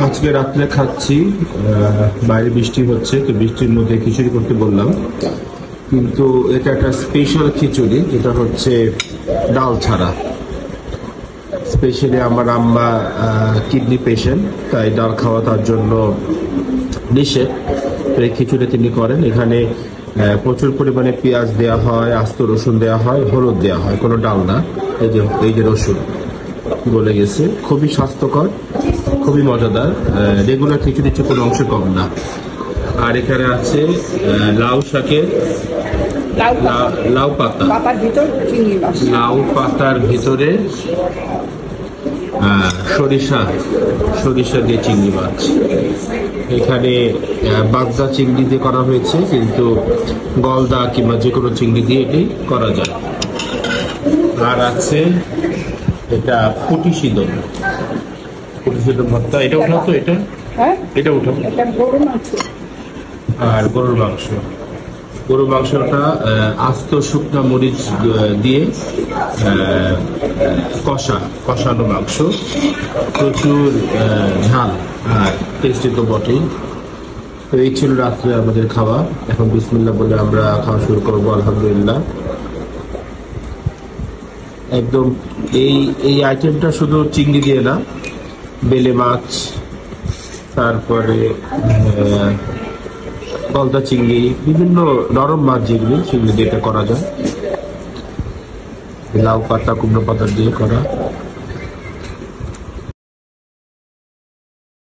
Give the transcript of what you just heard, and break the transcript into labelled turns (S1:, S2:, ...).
S1: আজকে রাত্রে খাচ্ছি, বাইরে বৃষ্টি হচ্ছে, তো বৃষ্টির মধ্যে খিচুড়ি করতে বললাম, কিন্তু এটা একটা স্পেশাল খিচুড়ি, যেটা হচ্ছে ডাল ছাড়া। স্পেশালি আমার আম্মা কিডনি পেশেন্ট, তাই ডাল খাওয়া তার জন্য নিষেধ। এই খিচুড়ি তিনি করেন। এখানে প্রচুর পরিমাণে পেঁয়াজ দেওয়া হয়, আস্ত রসুন দেওয়া হয়, হলুদ দেওয়া হয়, কোনো ডাল না। এই যে রসুন বলে গেছে, খুবই স্বাস্থ্যকর, খুবই মজাদার। রেগুলার খিচুড়ির চেয়ে কোনো অংশ কম না। আর এখানে আছে লাউ শাকের লাউ পাতার ভিতরে সরিষা দিয়ে চিংড়ি মাছ। এখানে বাগদা চিংড়ি দিয়ে করা হয়েছে, কিন্তু গলদা কিংবা যে কোনো চিংড়ি দিয়ে এটি করা যায়। আর আছে এটা পুঁটি সিদ্ধ ভর্তা। এটা উঠাও তো, এটা উঠাও। আর গরুর মাংসটা আস্ত শুকনো মরিচ দিয়ে কষানো মাংস, প্রচুর ঝাল আর টেস্টি তো বটেই। তো এই ছিল রাত্রে আমাদের খাওয়া। এখন বিসমিল্লাহ বলে আমরা খাওয়া শুরু করবো। আলহামদুলিল্লাহ। একদম এই আইটেমটা শুধু চিংড়ি দিয়ে না, বেলে মাছ, তারপরে গলদা চিংড়ি, বিভিন্ন নরম মাছ যেগুলি, সেগুলি দিয়ে এটা করা যায়। লাউ পাতা, কুমড়ো পাতা দিয়ে করা।